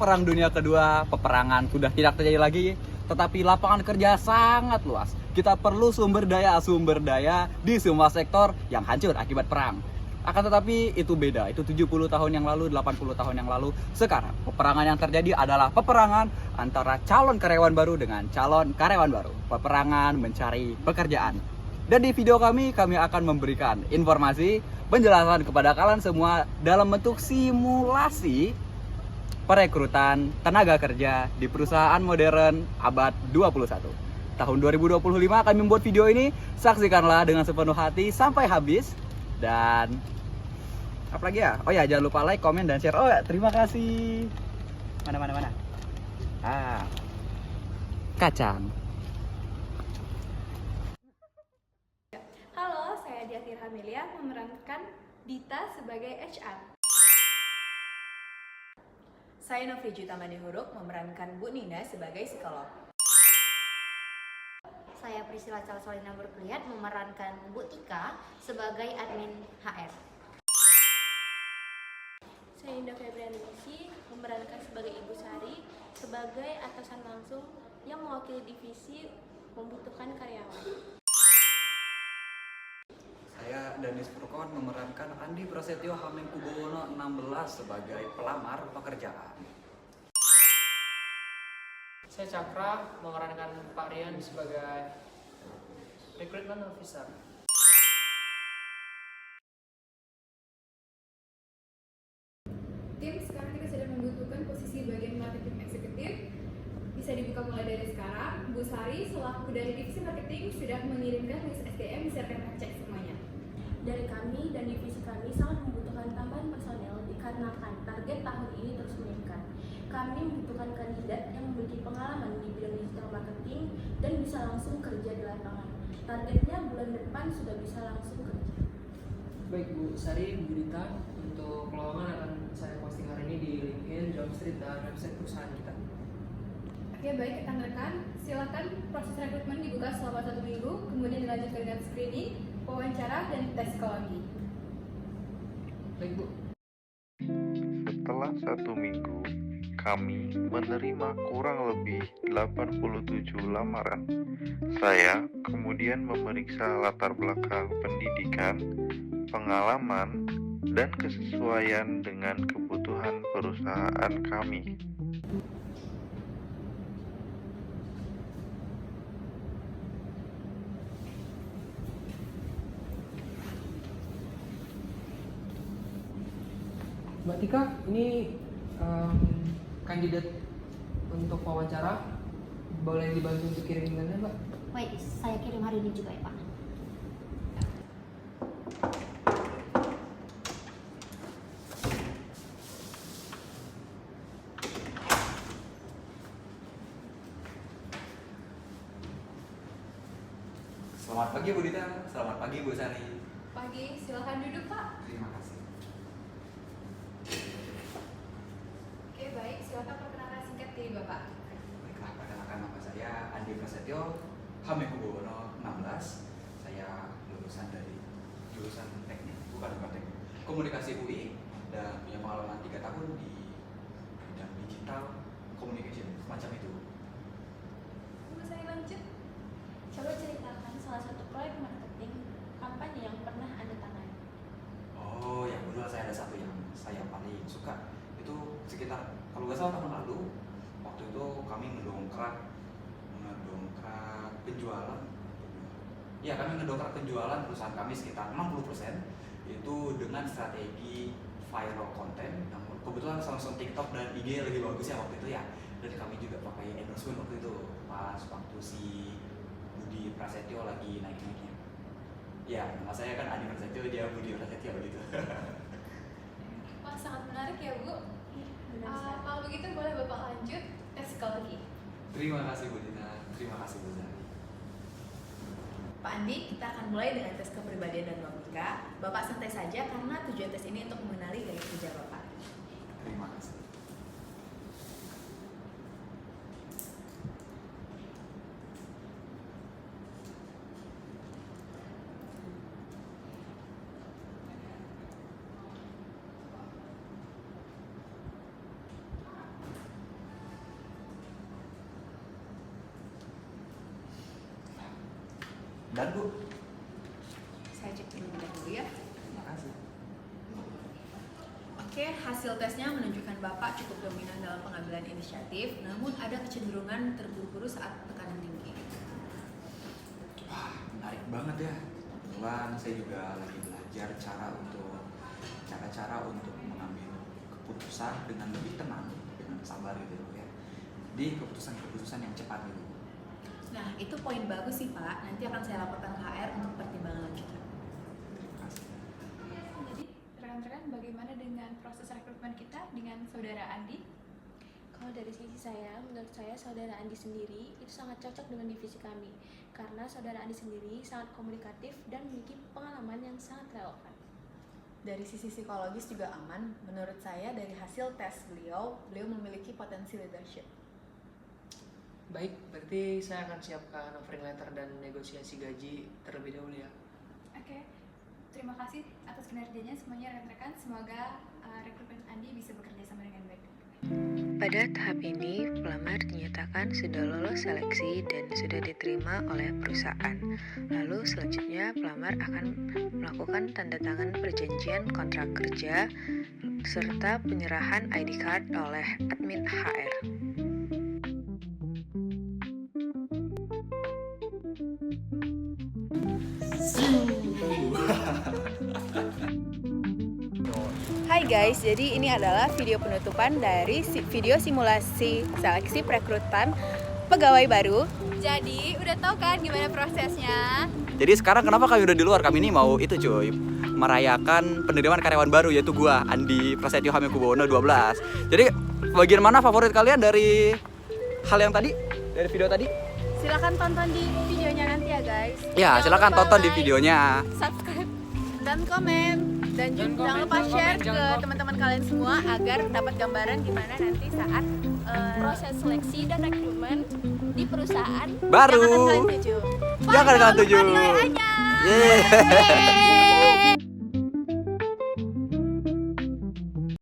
Perang Dunia Kedua, peperangan sudah tidak terjadi lagi, tetapi lapangan kerja sangat luas. Kita perlu sumber daya di semua sektor yang hancur akibat perang. Akan tetapi itu beda, itu 70 tahun yang lalu, 80 tahun yang lalu. Sekarang, peperangan yang terjadi adalah peperangan antara calon karyawan baru dengan calon karyawan baru. Peperangan mencari pekerjaan. Dan di video kami akan memberikan informasi, penjelasan kepada kalian semua dalam bentuk simulasi perekrutan tenaga kerja di perusahaan modern abad 21. Tahun 2025 kami membuat video ini, saksikanlah dengan sepenuh hati sampai habis. Dan apa lagi ya? Oh ya, jangan lupa like, komen, dan share. Oh ya, terima kasih. Mana. Kacang. Halo, saya Diakhir Hamelia memerankan Dita sebagai HR. Saya Novi Jutamani Huruk memerankan Bu Nina sebagai psikolog. Saya Priscilla Salsolina Berkelihat memerankan Bu Tika sebagai admin HR. Saya Indah Febrianisi memerankan sebagai Ibu Sari sebagai atasan langsung yang mewakili divisi membutuhkan karyawan. Saya Danis Furkon memerankan Andi Prasetyo Hamengkubuwono 16 sebagai pelamar pekerjaan. Saya Cakra memerankan Pak Rian sebagai recruitment officer. Tim, sekarang kita sudah membutuhkan posisi bagian marketing eksekutif. Bisa dibuka mulai dari sekarang. Bu Sari selaku dari divisi marketing sudah mengirimkan list SDM, bisa kita cek semuanya. Dari kami dan divisi kami sangat membutuhkan tambahan personel dikarenakan target tahun ini terus meningkat. Kami membutuhkan kandidat yang memiliki pengalaman di bidang digital marketing dan bisa langsung kerja di lapangan. Targetnya bulan depan sudah bisa langsung kerja. Baik Bu Sari, Bu Dita, untuk lowongan akan saya posting hari ini di LinkedIn, Jobstreet, dan website perusahaan kita. Oke, baik rekan-rekan, silakan proses rekrutmen dibuka selama 1 minggu, kemudian dilanjutkan dengan screening, wawancara, dan tes psikologi. Baik Bu. Setelah 1 minggu, kami menerima kurang lebih 87 lamaran. Saya kemudian memeriksa latar belakang pendidikan, pengalaman, dan kesesuaian dengan kebutuhan perusahaan kami. Mbak Tika, ini kandidat untuk wawancara. Boleh dibantu untuk kirim emailnya, Mbak? Baik, saya kirim hari ini juga ya Pak. Selamat pagi Bu Dita, selamat pagi Bu Sari. Pagi, silakan duduk Pak. Terima kasih. Oke, baik, silakan perkenalkan singkat diri Bapak. Baiklah, perkenalkan nama saya Andi Prasetyo Hamengkubuwono 16. Saya lulusan dari jurusan teknik, bukan teknik, komunikasi UI, dan punya pengalaman 3 tahun di bidang digital communication, semacam itu. Mau saya lanjut? Coba ceritakan salah satu proyek marketing kampanye yang pernah Anda tangani. Oh, yang kedua saya ada satu yang saya paling suka. Itu sekitar, kalau nggak salah tahun lalu, waktu itu kami ngedongkrak penjualan. Ya, kami ngedongkrak penjualan perusahaan kami sekitar 60%, itu dengan strategi viral content. Namun kebetulan langsung TikTok dan IG lagi bagus ya waktu itu ya. Dan kami juga pakai endorsement waktu itu pas waktu si Budi Prasetyo lagi naik-naiknya. Ya, nama saya kan Adi Prasetyo, dia Budi Prasetyo gitu. Wah, sangat menarik ya Bu. Benar sekali. Kalau begitu boleh Bapak lanjut tes psikologi. Terima kasih Bu Dina, terima kasih Bu Zari. Pak Andi, kita akan mulai dengan tes kepribadian dan logika. Bapak santai saja karena tujuan tes ini untuk mengenali gaya kerja Bapak. Terima kasih. Dan Bu, Saya cek dulu ya. terima kasih. Oke, hasil tesnya menunjukkan Bapak cukup dominan dalam pengambilan inisiatif, namun ada kecenderungan terburu-buru saat tekanan tinggi. Wah, menarik banget ya. Kebetulan saya juga lagi belajar cara untuk mengambil keputusan dengan lebih tenang, dengan sabar gitu ya. Di keputusan yang cepat gitu. Nah, itu poin bagus sih Pak. Nanti akan saya laporkan ke HR untuk pertimbangan lanjutan. Terima kasih. Jadi, rekan-rekan bagaimana dengan proses rekrutmen kita dengan saudara Andi? Kalau dari sisi saya, menurut saya saudara Andi sendiri itu sangat cocok dengan divisi kami karena saudara Andi sendiri sangat komunikatif dan memiliki pengalaman yang sangat relevan. Dari sisi psikologis juga aman. Menurut saya dari hasil tes beliau memiliki potensi leadership. Baik, berarti saya akan siapkan offering letter dan negosiasi gaji terlebih dahulu ya. Oke, terima kasih atas kinerjanya semuanya rekan-rekan. Semoga rekrutmen Andi bisa bekerja sama dengan baik. Pada tahap ini, pelamar dinyatakan sudah lolos seleksi dan sudah diterima oleh perusahaan. Lalu selanjutnya pelamar akan melakukan tanda tangan perjanjian kontrak kerja serta penyerahan ID card oleh admin HR. Hai guys, jadi ini adalah video penutupan dari video simulasi seleksi perekrutan pegawai baru. Jadi, udah tahu kan gimana prosesnya? Jadi sekarang kenapa kami udah di luar? Kami ini mau itu cuy, merayakan penerimaan karyawan baru yaitu gua, Andi Prasetyo Hamengkubuwono 12. Jadi bagian mana favorit kalian dari hal yang tadi? Dari video tadi? Silakan tonton di videonya nanti ya guys. Ya, Jangan silakan lupa tonton di like, videonya. subscribe. Dan komen dan juga jangan lupa share ke teman-teman kalian semua agar dapat gambaran gimana nanti saat Proses seleksi dan rekrutmen di perusahaan Baru. yang akan kalian tuju. Jangan kalian tuju. Lupa nilai A-nya. Yeay.